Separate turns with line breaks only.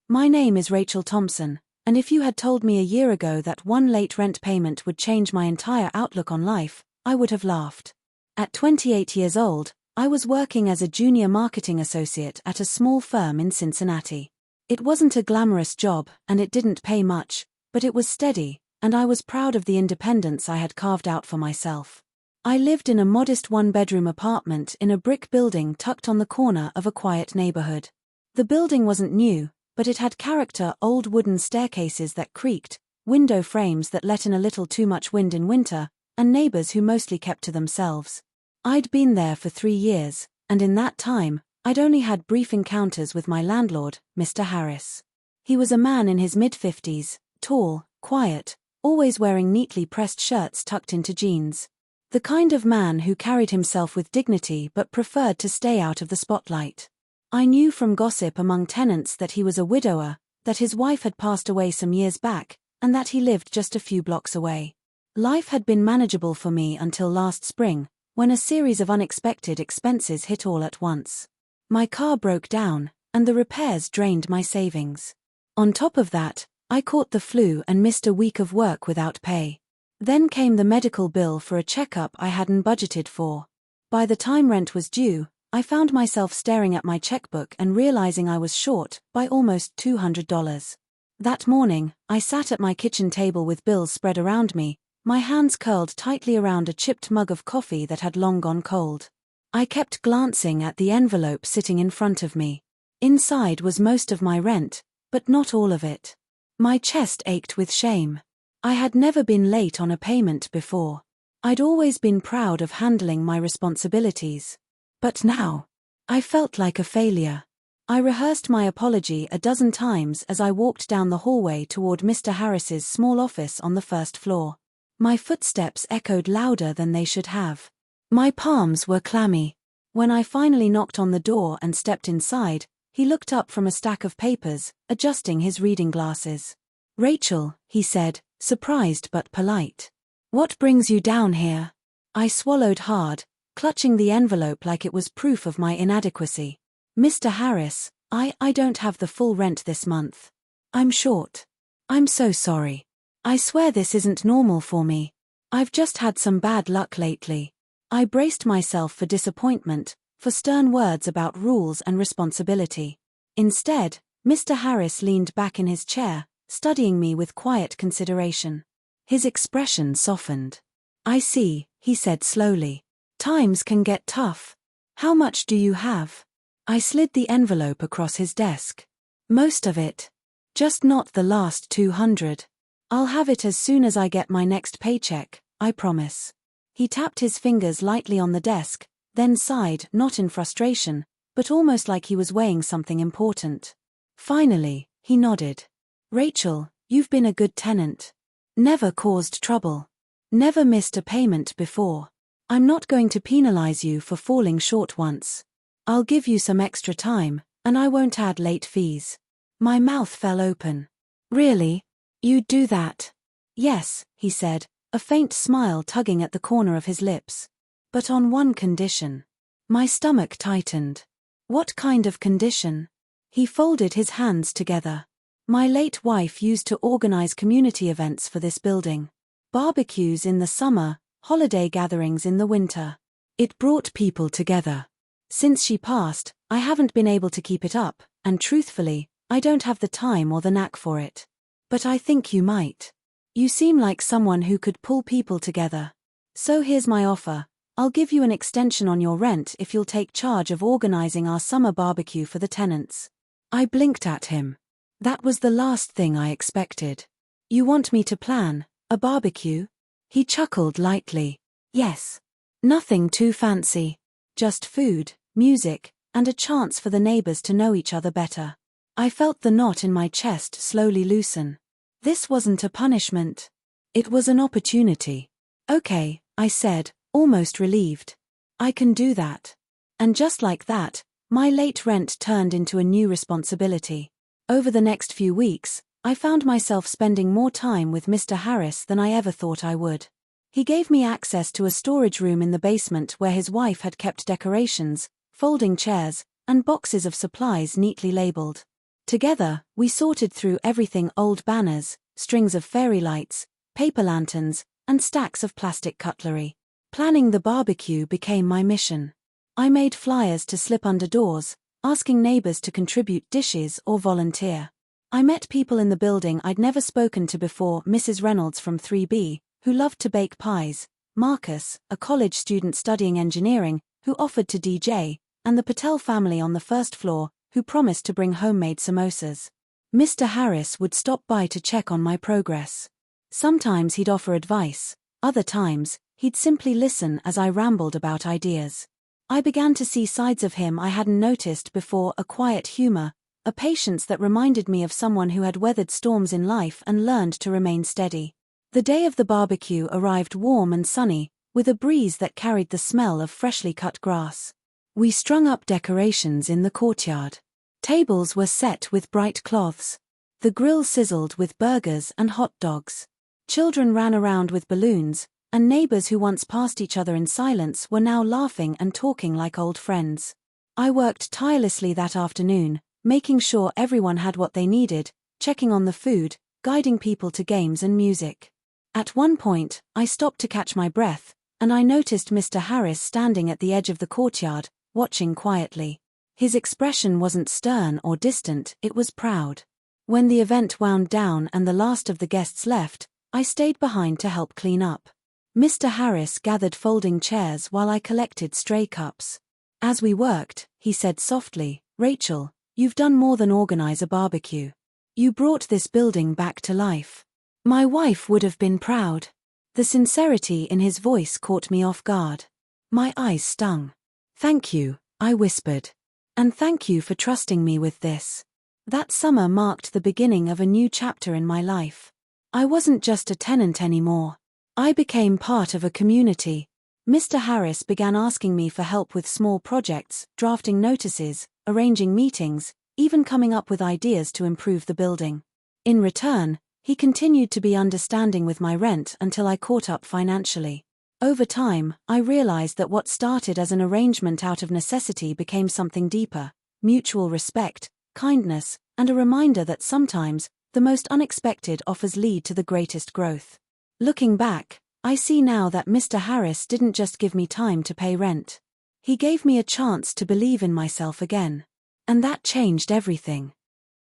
My name is Rachel Thompson, and if you had told me a year ago that one late rent payment would change my entire outlook on life, I would have laughed. At 28 years old, I was working as a junior marketing associate at a small firm in Cincinnati. It wasn't a glamorous job, and it didn't pay much, but it was steady, and I was proud of the independence I had carved out for myself. I lived in a modest one-bedroom apartment in a brick building tucked on the corner of a quiet neighborhood. The building wasn't new, but it had character: old wooden staircases that creaked, window frames that let in a little too much wind in winter, and neighbors who mostly kept to themselves. I'd been there for 3 years, and in that time, I'd only had brief encounters with my landlord, Mr. Harris. He was a man in his mid-50s, tall, quiet, always wearing neatly pressed shirts tucked into jeans. The kind of man who carried himself with dignity but preferred to stay out of the spotlight. I knew from gossip among tenants that he was a widower, that his wife had passed away some years back, and that he lived just a few blocks away. Life had been manageable for me until last spring, when a series of unexpected expenses hit all at once. My car broke down, and the repairs drained my savings. On top of that, I caught the flu and missed a week of work without pay. Then came the medical bill for a checkup I hadn't budgeted for. By the time rent was due, I found myself staring at my checkbook and realizing I was short by almost $200. That morning, I sat at my kitchen table with bills spread around me, my hands curled tightly around a chipped mug of coffee that had long gone cold. I kept glancing at the envelope sitting in front of me. Inside was most of my rent, but not all of it. My chest ached with shame. I had never been late on a payment before. I'd always been proud of handling my responsibilities. But now, I felt like a failure. I rehearsed my apology a dozen times as I walked down the hallway toward Mr. Harris's small office on the first floor. My footsteps echoed louder than they should have. My palms were clammy. When I finally knocked on the door and stepped inside, he looked up from a stack of papers, adjusting his reading glasses. "Rachel," he said, surprised but polite. "What brings you down here?" I swallowed hard, clutching the envelope like it was proof of my inadequacy. "Mr. Harris, I don't have the full rent this month. I'm short. I'm so sorry. I swear this isn't normal for me. I've just had some bad luck lately." I braced myself for disappointment, for stern words about rules and responsibility. Instead, Mr. Harris leaned back in his chair, studying me with quiet consideration. His expression softened. "I see," he said slowly. "Times can get tough. How much do you have?" I slid the envelope across his desk. "Most of it. Just not the last 200. I'll have it as soon as I get my next paycheck, I promise." He tapped his fingers lightly on the desk, then sighed, not in frustration, but almost like he was weighing something important. Finally, he nodded. "Rachel, you've been a good tenant. Never caused trouble. Never missed a payment before. I'm not going to penalize you for falling short once. I'll give you some extra time, and I won't add late fees." My mouth fell open. "Really? You'd do that?" "Yes," he said, a faint smile tugging at the corner of his lips. "But on one condition." My stomach tightened. "What kind of condition?" He folded his hands together. "My late wife used to organize community events for this building. Barbecues in the summer, holiday gatherings in the winter. It brought people together. Since she passed, I haven't been able to keep it up, and truthfully, I don't have the time or the knack for it. But I think you might. You seem like someone who could pull people together. So here's my offer. I'll give you an extension on your rent if you'll take charge of organizing our summer barbecue for the tenants." I blinked at him. That was the last thing I expected. "You want me to plan a barbecue?" He chuckled lightly. "Yes. Nothing too fancy. Just food, music, and a chance for the neighbors to know each other better." I felt the knot in my chest slowly loosen. This wasn't a punishment. It was an opportunity. "Okay," I said, almost relieved. "I can do that." And just like that, my late rent turned into a new responsibility. Over the next few weeks, I found myself spending more time with Mr. Harris than I ever thought I would. He gave me access to a storage room in the basement where his wife had kept decorations, folding chairs, and boxes of supplies neatly labeled. Together, we sorted through everything: old banners, strings of fairy lights, paper lanterns, and stacks of plastic cutlery. Planning the barbecue became my mission. I made flyers to slip under doors, asking neighbors to contribute dishes or volunteer. I met people in the building I'd never spoken to before: Mrs. Reynolds from 3B, who loved to bake pies, Marcus, a college student studying engineering, who offered to DJ, and the Patel family on the first floor, who promised to bring homemade samosas. Mr. Harris would stop by to check on my progress. Sometimes he'd offer advice, other times, he'd simply listen as I rambled about ideas. I began to see sides of him I hadn't noticed before: a quiet humor, a patience that reminded me of someone who had weathered storms in life and learned to remain steady. The day of the barbecue arrived warm and sunny, with a breeze that carried the smell of freshly cut grass. We strung up decorations in the courtyard. Tables were set with bright cloths. The grill sizzled with burgers and hot dogs. Children ran around with balloons, and neighbors who once passed each other in silence were now laughing and talking like old friends. I worked tirelessly that afternoon, making sure everyone had what they needed, checking on the food, guiding people to games and music. At one point, I stopped to catch my breath, and I noticed Mr. Harris standing at the edge of the courtyard, watching quietly. His expression wasn't stern or distant, it was proud. When the event wound down and the last of the guests left, I stayed behind to help clean up. Mr. Harris gathered folding chairs while I collected stray cups. As we worked, he said softly, "Rachel, you've done more than organize a barbecue. You brought this building back to life." My wife would have been proud. The sincerity in his voice caught me off guard. My eyes stung. "Thank you," I whispered. "And thank you for trusting me with this." That summer marked the beginning of a new chapter in my life. I wasn't just a tenant anymore. I became part of a community. Mr. Harris began asking me for help with small projects, drafting notices, arranging meetings, even coming up with ideas to improve the building. In return, he continued to be understanding with my rent until I caught up financially. Over time, I realized that what started as an arrangement out of necessity became something deeper: mutual respect, kindness, and a reminder that sometimes, the most unexpected offers lead to the greatest growth. Looking back, I see now that Mr. Harris didn't just give me time to pay rent. He gave me a chance to believe in myself again. And that changed everything.